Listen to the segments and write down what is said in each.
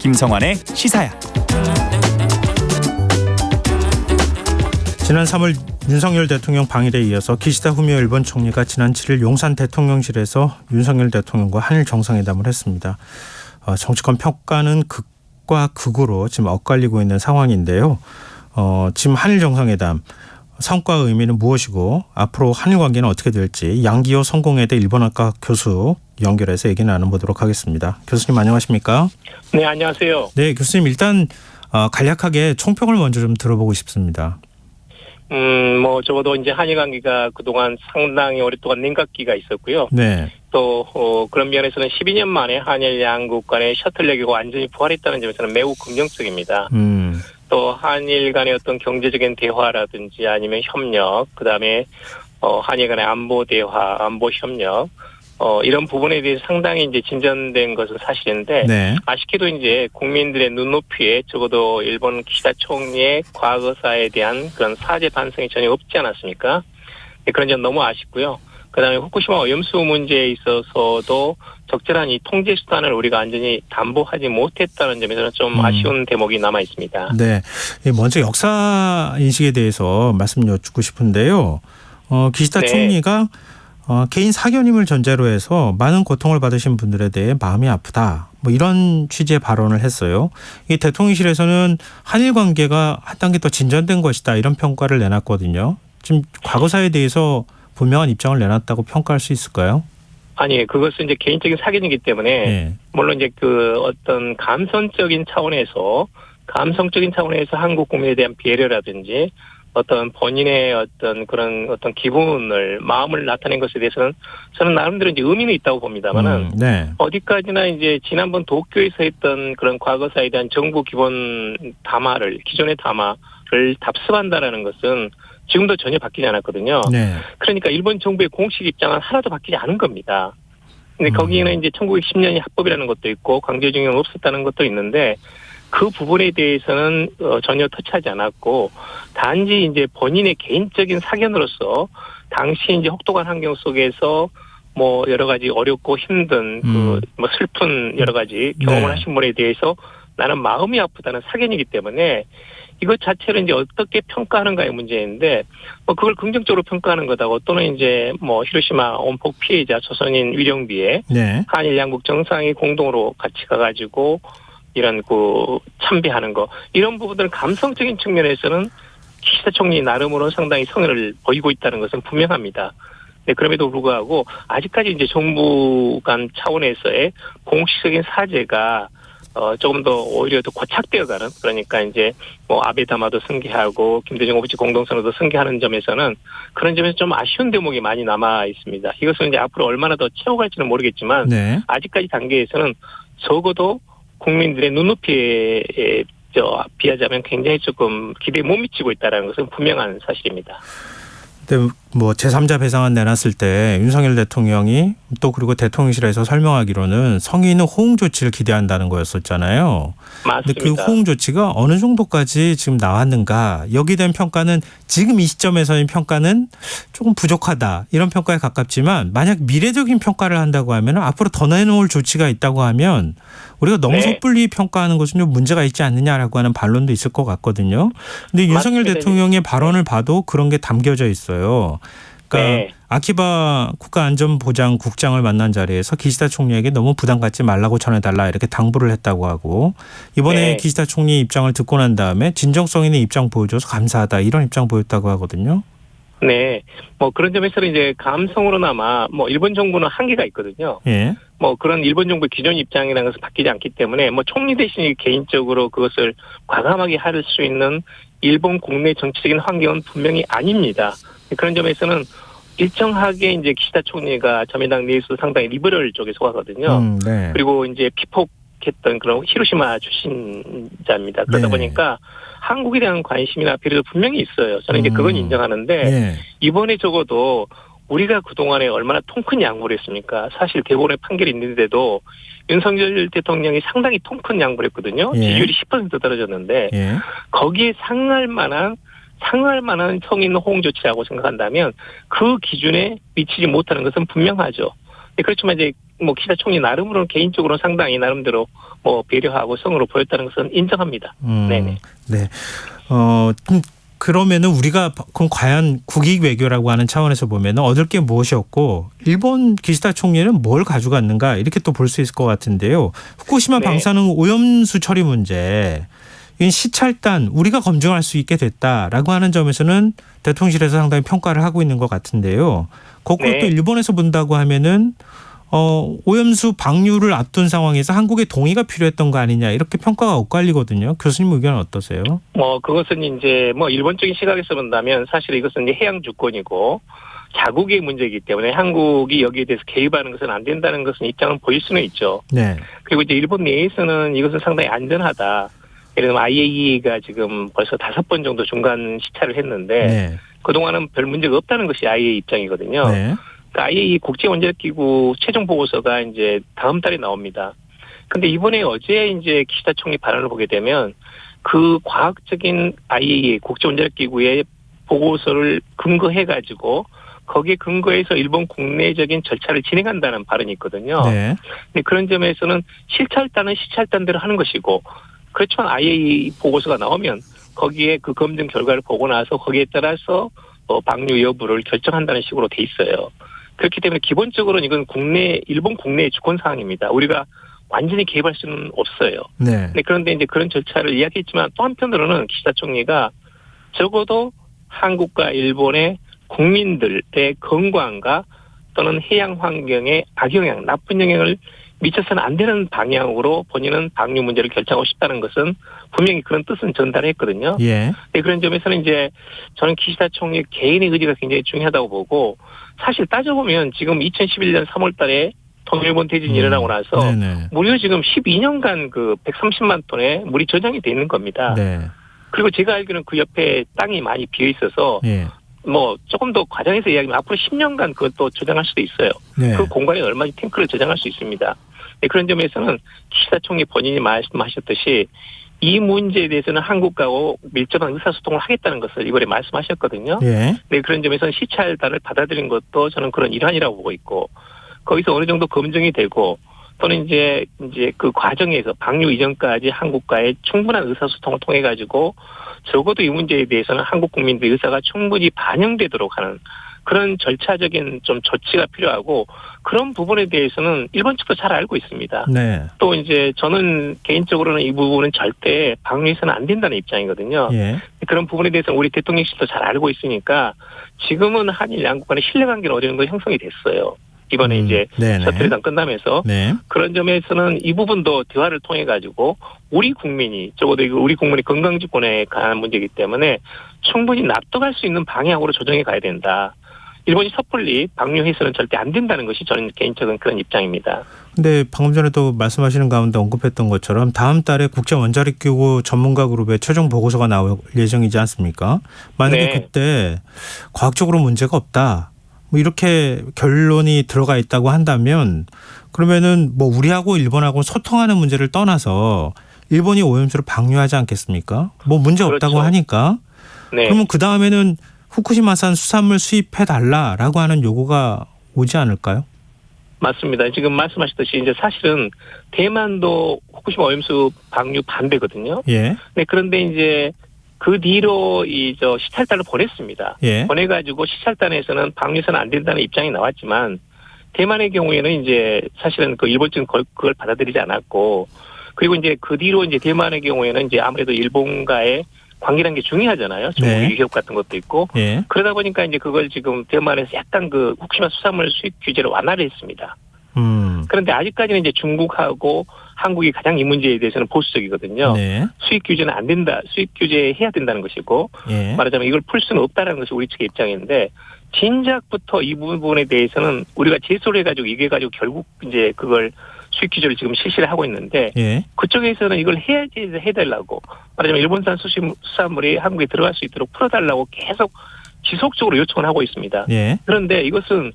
김성환의 시사야. 지난 3월 윤석열 대통령 방일에 이어서 기시다 후미오 일본 총리가 지난 7일 용산 대통령실에서 윤석열 대통령과 한일 정상회담을 했습니다. 정치권 평가는 극과 극으로 지금 엇갈리고 있는 상황인데요. 지금 한일 정상회담 성과의 의미는 무엇이고 앞으로 한일 관계는 어떻게 될지 양기호 성공회대 일본학과 교수 연결해서 얘기 나눠보도록 하겠습니다. 교수님 안녕하십니까? 네, 안녕하세요. 네, 교수님 일단 간략하게 총평을 먼저 좀 들어보고 싶습니다. 적어도 이제 한일 관계가 그동안 상당히 오랫동안 냉각기가 있었고요. 네. 또, 그런 면에서는 12년 만에 한일 양국 간의 셔틀레기가 완전히 부활했다는 점에서는 매우 긍정적입니다. 또, 한일 간의 어떤 경제적인 대화라든지 아니면 협력, 그 다음에, 한일 간의 안보 대화, 안보 협력, 이런 부분에 대해서 상당히 이제 진전된 것은 사실인데, 네. 아쉽게도 이제 국민들의 눈높이에 적어도 일본 기시다 총리의 과거사에 대한 그런 사죄 반성이 전혀 없지 않았습니까? 네, 그런 점 너무 아쉽고요. 그 다음에 후쿠시마 오염수 문제에 있어서도 적절한 이 통제 수단을 우리가 완전히 담보하지 못했다는 점에서는 좀 아쉬운 대목이 남아 있습니다. 네. 먼저 역사 인식에 대해서 말씀 여쭙고 싶은데요. 기시다 네. 총리가 개인 사견임을 전제로 해서 많은 고통을 받으신 분들에 대해 마음이 아프다. 뭐 이런 취지의 발언을 했어요. 이 대통령실에서는 한일 관계가 한 단계 더 진전된 것이다. 이런 평가를 내놨거든요. 지금 과거사에 대해서 분명한 입장을 내놨다고 평가할 수 있을까요? 아니, 그것은 이제 개인적인 사견이기 때문에, 네. 물론 이제 그 어떤 감성적인 차원에서 한국 국민에 대한 배려라든지 어떤 본인의 어떤 그런 어떤 기분을, 마음을 나타낸 것에 대해서는 저는 나름대로 이제 의미는 있다고 봅니다만은, 네. 어디까지나 이제 지난번 도쿄에서 했던 그런 과거사에 대한 정부 기존의 담화를 답습한다라는 것은 지금도 전혀 바뀌지 않았거든요. 네. 그러니까 일본 정부의 공식 입장은 하나도 바뀌지 않은 겁니다. 근데 거기에는 이제 1910년이 합법이라는 것도 있고 강제징용 없었다는 것도 있는데 그 부분에 대해서는 전혀 터치하지 않았고 단지 이제 본인의 개인적인 사견으로서 당시 이제 혹독한 환경 속에서 뭐 여러 가지 어렵고 힘든 뭐 슬픈 여러 가지 경험을 하신 분에 대해서 나는 마음이 아프다는 사견이기 때문에 이것 자체를 이제 어떻게 평가하는가의 문제인데, 뭐 그걸 긍정적으로 평가하는 거다고 또는 이제 뭐 히로시마 원폭 피해자 조선인 위령비에 네. 한일 양국 정상이 공동으로 같이 가가지고 이런 그 참배하는 거 이런 부분들은 감성적인 측면에서는 기시다 총리 나름으로 상당히 성의를 보이고 있다는 것은 분명합니다. 네, 그럼에도 불구하고 아직까지 이제 정부 간 차원에서의 공식적인 사죄가 조금 더 오히려 더 고착되어가는 그러니까 이제 뭐 아베 담화도 승계하고 김대중 오부치 공동선언도 승계하는 점에서는 그런 점에서 좀 아쉬운 대목이 많이 남아 있습니다. 이것은 이제 앞으로 얼마나 더 채워갈지는 모르겠지만 네. 아직까지 단계에서는 적어도 국민들의 눈높이에 비하자면 굉장히 조금 기대에 못 미치고 있다는 것은 분명한 사실입니다. 근데 뭐 제3자 배상안 내놨을 때 윤석열 대통령이 또 그리고 대통령실에서 설명하기로는 성의 있는 호응 조치를 기대한다는 거였었잖아요. 맞습니다. 근데 그 호응 조치가 어느 정도까지 지금 나왔는가? 여기에 대한 평가는 지금 이 시점에서의 평가는 조금 부족하다. 이런 평가에 가깝지만 만약 미래적인 평가를 한다고 하면 앞으로 더 내놓을 조치가 있다고 하면 우리가 너무 섣불리 평가하는 것은 좀 문제가 있지 않느냐라고 하는 반론도 있을 것 같거든요. 근데 윤석열 맞습니다. 대통령의 발언을 봐도 그런 게 담겨져 있어요. 그러니까 아키바 국가안전보장국장을 만난 자리에서 기시다 총리에게 너무 부담 갖지 말라고 전해달라 이렇게 당부를 했다고 하고 이번에 기시다 총리 입장을 듣고 난 다음에 진정성 있는 입장 보여줘서 감사하다 이런 입장 보였다고 하거든요. 네, 뭐 그런 점에서는 이제 감성으로나마 뭐 일본 정부는 한계가 있거든요. 예. 뭐 그런 일본 정부의 기존 입장이라는 것은 바뀌지 않기 때문에 뭐 총리 대신 개인적으로 그것을 과감하게 할 수 있는 일본 국내 정치적인 환경은 분명히 아닙니다. 그런 점에서는 일정하게 이제 기시다 총리가 자민당 내에서 상당히 리버럴 쪽에 속하거든요. 네. 그리고 이제 피폭했던 그런 히로시마 출신자입니다. 그러다 보니까 한국에 대한 관심이나 배려도 분명히 있어요. 저는 이제 그건 인정하는데 이번에 적어도 우리가 그동안에 얼마나 통 큰 양보를 했습니까? 사실 대법원의 판결이 있는데도 윤석열 대통령이 상당히 통 큰 양보를 했거든요. 지지율이 10% 떨어졌는데 거기에 상응할 만한 성의 있는 호응 조치라고 생각한다면 그 기준에 미치지 못하는 것은 분명하죠. 그렇지만 이제 뭐 기시다 총리 나름으로는 개인적으로 상당히 나름대로 뭐 배려하고 성으로 보였다는 것은 인정합니다. 네네. 네. 그러면은 우리가 그럼 과연 국익 외교라고 하는 차원에서 보면은 얻을 게 무엇이었고 일본 기시다 총리는 뭘 가져갔는가 이렇게 또 볼 수 있을 것 같은데요. 후쿠시마 네. 방사능 오염수 처리 문제, 이 시찰단 우리가 검증할 수 있게 됐다라고 하는 점에서는 대통령실에서 상당히 평가를 하고 있는 것 같은데요. 거꾸로 네. 또 일본에서 본다고 하면은 오염수 방류를 앞둔 상황에서 한국의 동의가 필요했던 거 아니냐 이렇게 평가가 엇갈리거든요. 교수님 의견은 어떠세요? 뭐 그것은 이제 뭐 일본적인 시각에서 본다면 사실 이것은 이제 해양 주권이고 자국의 문제이기 때문에 한국이 여기에 대해서 개입하는 것은 안 된다는 것은 입장은 보일 수는 있죠. 네. 그리고 이제 일본 내에서는 이것은 상당히 안전하다. 예를 들면 IAEA가 지금 벌써 5번 정도 중간 시찰을 했는데 네. 그동안은 별 문제가 없다는 것이 IAEA 입장이거든요. 네. 그러니까 IAEA 국제원자력기구 최종 보고서가 이제 다음 달에 나옵니다. 근데 이번에 어제 이제 기시다 총리 발언을 보게 되면 그 과학적인 IAEA 국제원자력기구의 보고서를 근거해가지고 거기에 근거해서 일본 국내적인 절차를 진행한다는 발언이 있거든요. 네. 근데 그런 점에서는 시찰단은 시찰단대로 하는 것이고 그렇지만 IAEA 보고서가 나오면 거기에 그 검증 결과를 보고 나서 거기에 따라서 방류 여부를 결정한다는 식으로 돼 있어요. 그렇기 때문에 기본적으로는 이건 일본 국내의 주권 사항입니다. 우리가 완전히 개입할 수는 없어요. 네. 그런데 이제 그런 절차를 이야기했지만 또 한편으로는 기시다 총리가 적어도 한국과 일본의 국민들의 건강과 또는 해양 환경에 악영향, 나쁜 영향을 미쳐서는 안 되는 방향으로 본인은 방류 문제를 결정하고 싶다는 것은 분명히 그런 뜻은 전달했거든요. 예. 네, 그런 점에서는 이제 저는 기시다 총리 개인의 의지가 굉장히 중요하다고 보고 사실 따져보면 지금 2011년 3월 달에 동일본 대지진이 일어나고 나서 네네. 무려 지금 12년간 그 130만 톤의 물이 저장이 돼 있는 겁니다. 네. 그리고 제가 알기로는 그 옆에 땅이 많이 비어 있어서 예. 뭐 조금 더 과장해서 이야기하면 앞으로 10년간 그것도 저장할 수도 있어요. 네. 그 공간에 얼마든지 탱크를 저장할 수 있습니다. 네, 그런 점에서는 기시다 총리 본인이 말씀하셨듯이 이 문제에 대해서는 한국하고 밀접한 의사소통을 하겠다는 것을 이번에 말씀하셨거든요. 예. 네, 그런 점에서는 시찰단을 받아들인 것도 저는 그런 일환이라고 보고 있고 거기서 어느 정도 검증이 되고 또는 이제 그 과정에서 방류 이전까지 한국과의 충분한 의사소통을 통해 가지고 적어도 이 문제에 대해서는 한국 국민들의 의사가 충분히 반영되도록 하는 그런 절차적인 좀 조치가 필요하고 그런 부분에 대해서는 일본 측도 잘 알고 있습니다. 네. 또 이제 저는 개인적으로는 이 부분은 절대 방류해서는 안 된다는 입장이거든요. 예. 그런 부분에 대해서는 우리 대통령실도 잘 알고 있으니까 지금은 한일 양국 간의 신뢰관계는 어느 정도 형성이 됐어요. 이번에 이제 네네. 셔틀회담 끝나면서 네. 그런 점에서는 이 부분도 대화를 통해 가지고 우리 국민이 적어도 우리 국민의 건강지권에 관한 문제이기 때문에 충분히 납득할 수 있는 방향으로 조정해 가야 된다. 일본이 섣불리 방류해서는 절대 안 된다는 것이 저는 개인적인 그런 입장입니다. 근데 방금 전에도 말씀하시는 가운데 언급했던 것처럼 다음 달에 국제원자력기구 전문가 그룹의 최종 보고서가 나올 예정이지 않습니까? 만약에 네. 그때 과학적으로 문제가 없다. 뭐 이렇게 결론이 들어가 있다고 한다면 그러면은 뭐 우리하고 일본하고 소통하는 문제를 떠나서 일본이 오염수를 방류하지 않겠습니까? 뭐 문제 없다고 그렇죠. 하니까 네. 그러면 그 다음에는 후쿠시마산 수산물 수입해달라라고 하는 요구가 오지 않을까요? 맞습니다. 지금 말씀하셨듯이 이제 사실은 대만도 후쿠시마 오염수 방류 반대거든요. 예. 네, 그런데 이제 그 뒤로 시찰단을 보냈습니다. 예. 보내가지고 시찰단에서는 방류해서는 안 된다는 입장이 나왔지만 대만의 경우에는 이제 사실은 그 일본 측은 그걸 받아들이지 않았고 그리고 이제 그 뒤로 이제 대만의 경우에는 이제 아무래도 일본과의 관계라는 게 중요하잖아요. 중국 네. 위협 같은 것도 있고. 예. 그러다 보니까 이제 그걸 지금 대만에서 약간 그 후쿠시마 수산물 수입 규제를 완화를 했습니다. 그런데 아직까지는 이제 중국하고 한국이 가장 이 문제에 대해서는 보수적이거든요. 네. 수입 규제는 안 된다. 수입 규제 해야 된다는 것이고 예. 말하자면 이걸 풀 수는 없다는 것이 우리 측의 입장인데 진작부터 이 부분에 대해서는 우리가 제소를 해가지고 이게 가지고 결국 이제 그걸 수입 규제를 지금 실시를 하고 있는데 예. 그쪽에서는 이걸 해달라고 말하자면 일본산 수산물이 한국에 들어갈 수 있도록 풀어달라고 계속 지속적으로 요청을 하고 있습니다. 예. 그런데 이것은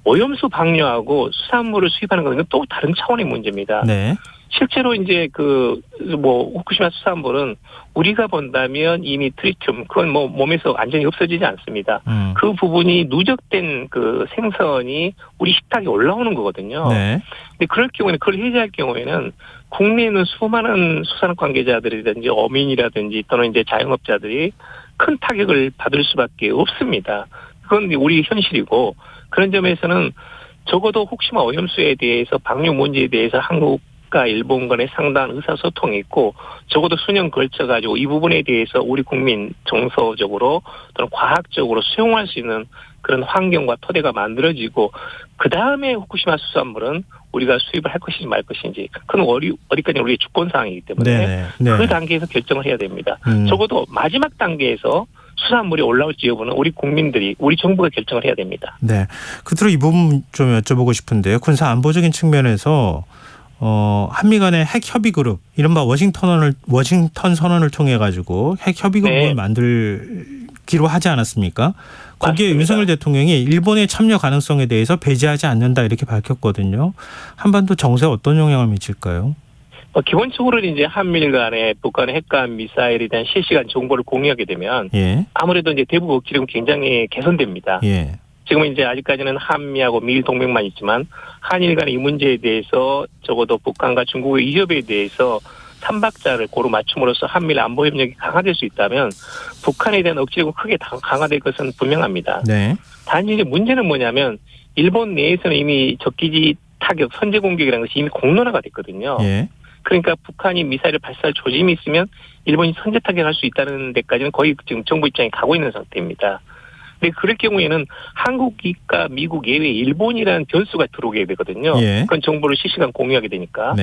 오염수 방류하고 수산물을 수입하는 것은 또 다른 차원의 문제입니다. 네. 실제로 이제 후쿠시마 수산물은 우리가 본다면 이미 트리튬 그건 몸에서 완전히 없어지지 않습니다. 그 부분이 누적된 그 생선이 우리 식탁에 올라오는 거거든요. 네. 근데 그럴 경우에는 그걸 해제할 경우에는 국내에 있는 수많은 수산 관계자들이라든지 어민이라든지 또는 이제 자영업자들이 큰 타격을 받을 수밖에 없습니다. 그건 우리 현실이고 그런 점에서는 적어도 혹시나 오염수에 대해서 방류 문제에 대해서 한국과 일본 간에 상당한 의사소통이 있고 적어도 수년 걸쳐가지고 이 부분에 대해서 우리 국민 정서적으로 또는 과학적으로 수용할 수 있는 그런 환경과 토대가 만들어지고 그 다음에 후쿠시마 수산물은 우리가 수입을 할 것인지 말 것인지 그건 어디까지 우리의 주권 사항이기 때문에 그 단계에서 결정을 해야 됩니다. 적어도 마지막 단계에서 수산물이 올라올지 여부는 우리 국민들이 우리 정부가 결정을 해야 됩니다. 네, 끝으로 이 부분 좀 여쭤보고 싶은데요. 군사 안보적인 측면에서 한미 간의 핵 협의 그룹 이른바 워싱턴 선언을 통해 가지고 핵 협의 그룹을 만들기로 하지 않았습니까? 거기에 맞습니다. 윤석열 대통령이 일본의 참여 가능성에 대해서 배제하지 않는다 이렇게 밝혔거든요. 한반도 정세에 어떤 영향을 미칠까요? 기본적으로는 이제 한미일 간의 북한의 핵과 미사일에 대한 실시간 정보를 공유하게 되면 아무래도 이제 대북 억지력은 굉장히 개선됩니다. 지금은 이제 아직까지는 한미하고 미일 동맹만 있지만 한일 간의 이 문제에 대해서 적어도 북한과 중국의 위협에 대해서 삼박자를 고루 맞춤으로써 한미일 안보 협력이 강화될 수 있다면 북한에 대한 억지력은 크게 강화될 것은 분명합니다. 단지 이제 문제는 뭐냐면 일본 내에서는 이미 적기지 타격, 선제 공격이라는 것이 이미 공론화가 됐거든요. 그러니까 북한이 미사일을 발사할 조짐이 있으면 일본이 선제 타격할 수 있다는 데까지는 거의 지금 정부 입장이 가고 있는 상태입니다. 근데 그럴 경우에는 한국과 미국 예외 일본이라는 변수가 들어오게 되거든요. 그건 정보를 실시간 공유하게 되니까.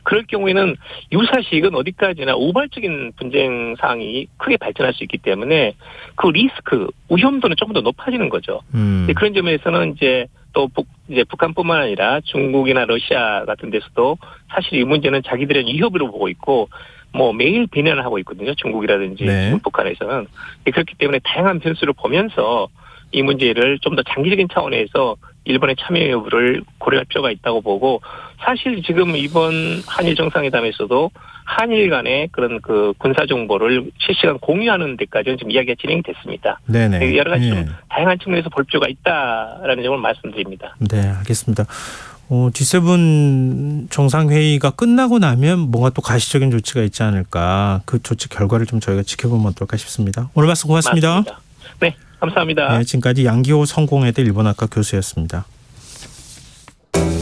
그럴 경우에는 유사시익은 어디까지나 우발적인 분쟁 사항이 크게 발전할 수 있기 때문에 그 리스크, 위험도는 조금 더 높아지는 거죠. 그런 점에서는 이제 북한뿐만 아니라 중국이나 러시아 같은 데서도 사실 이 문제는 자기들의 위협으로 보고 있고 매일 비난을 하고 있거든요. 중국이라든지 북한에서는. 그렇기 때문에 다양한 변수를 보면서 이 문제를 좀 더 장기적인 차원에서 일본의 참여 여부를 고려할 필요가 있다고 보고 사실 지금 이번 한일 정상회담에서도 한일 간의 그런 그 군사 정보를 실시간 공유하는 데까지는 지금 이야기가 진행이 됐습니다. 여러 가지 좀 다양한 측면에서 볼 필요가 있다라는 점을 말씀드립니다. 네, 알겠습니다. G7 정상회의가 끝나고 나면 뭔가 또 가시적인 조치가 있지 않을까 그 조치 결과를 좀 저희가 지켜보면 어떨까 싶습니다. 오늘 말씀 고맙습니다. 맞습니다. 네, 감사합니다. 네, 지금까지 양기호 성공회대 일본학과 교수였습니다.